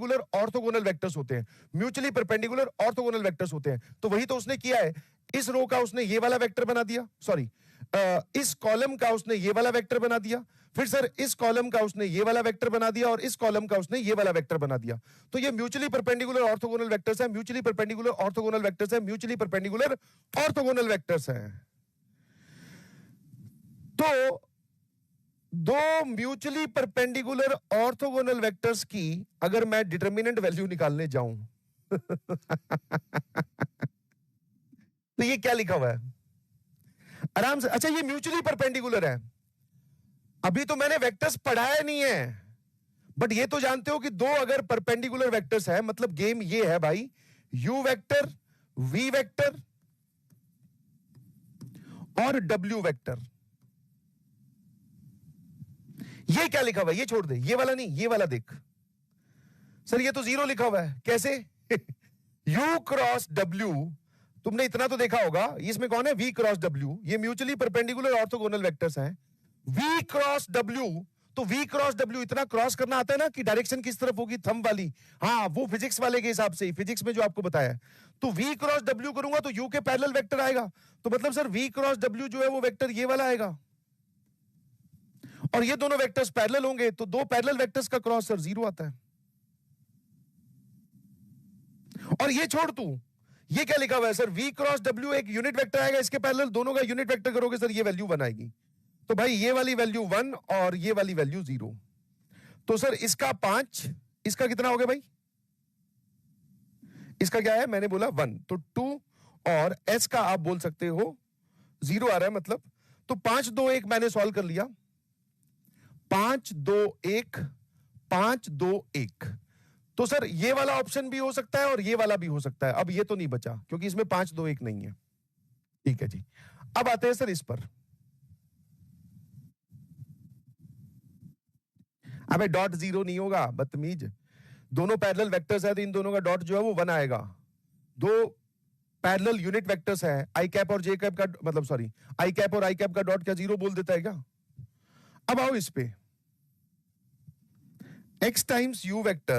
Perpendicular orthogonal vectors होते हैं, mutually perpendicular orthogonal vectors होते हैं। तो वही तो उसने किया है, इस रो का उसने ये वाला वेक्टर बना दिया, सॉरी इस कॉलम का उसने ये वाला वेक्टर बना दिया, फिर सर इस कॉलम का उसने ये वाला वेक्टर बना दिया और इस कॉलम का उसने ये वाला वेक्टर बना दिया। तो ये म्यूचुअली परपेंडिकुलर ऑर्थोगोनल वेक्टर्स है, म्यूचुअली परपेंडिकुलर ऑर्थोगोनल वेक्टर्स है, म्यूचुअली परपेंडिकुलर ऑर्थोगोनल वेक्टर्स हैं। तो दो म्यूचुअली परपेंडिकुलर ऑर्थोगोनल वेक्टर्स की अगर मैं डिटरमिनेंट वैल्यू निकालने जाऊं तो ये क्या लिखा हुआ है आराम से। अच्छा, ये म्यूचुअली परपेंडिकुलर है। अभी तो मैंने वेक्टर्स पढ़ाया नहीं है, बट ये तो जानते हो कि दो अगर परपेंडिकुलर वेक्टर्स है, मतलब गेम ये है भाई, u वेक्टर, v वेक्टर और w वेक्टर। ये क्या लिखा हुआ है, ये छोड़ दे, ये वाला नहीं, ये वाला देख। सर ये तो जीरो लिखा हुआ है, कैसे? u क्रॉस w, तुमने इतना तो देखा होगा, इसमें कौन है? v cross w। ये म्यूचुअली परपेंडिकुलर ऑर्थोगोनल वेक्टर्स हैं। v क्रॉस w, तो v क्रॉस w इतना क्रॉस करना आता है ना कि डायरेक्शन किस तरफ होगी, थंब वाली। हाँ, वो फिजिक्स वाले के हिसाब से, फिजिक्स में जो आपको बताया। तो v क्रॉस w करूंगा तो u के पैरेलल वेक्टर आएगा, तो मतलब सर v क्रॉस w जो है वो वेक्टर ये वाला आएगा, और ये दोनों वेक्टर्स पैरेलल होंगे, तो दो पैरेलल वेक्टर्स का क्रॉस सर जीरो आता है। और ये छोड़ तू, ये क्या लिखा हुआ है सर? v क्रॉस w एक यूनिट वेक्टर आएगा, इसके पैरेलल दोनों का यूनिट वेक्टर करोगे सर, ये वैल्यू 1 आएगी। तो भाई ये वाली वैल्यू 1 और ये वाली वैल्यू 0। तो सर इसका 5, इसका कितना हो गया भाई? इसका क्या है? मैंने बोला 1, तो 2, और s का आप बोल सकते हो 0 आ रहा है मतलब। तो 5 2 1 मैंने सॉल्व कर लिया, 5 2 1 5 2 1। तो सर ये वाला ऑप्शन भी हो सकता है और ये वाला भी हो सकता है। अब ये तो नहीं बचा क्योंकि इसमें 5 2 1 नहीं है। ठीक है जी, अब आते हैं सर इस पर। अबे डॉट 0 नहीं होगा बदतमीज, दोनों पैरेलल वेक्टर्स है तो इन दोनों का डॉट जो है वो 1 आएगा। दो पैरेलल यूनिट वेक्टर्स है, आई कैप और जे कैप का, मतलब सॉरी, आई कैप और आई कैप का डॉट क्या 0 बोल देता है क्या? अब आओ इस पे, x टाइम्स u वेक्टर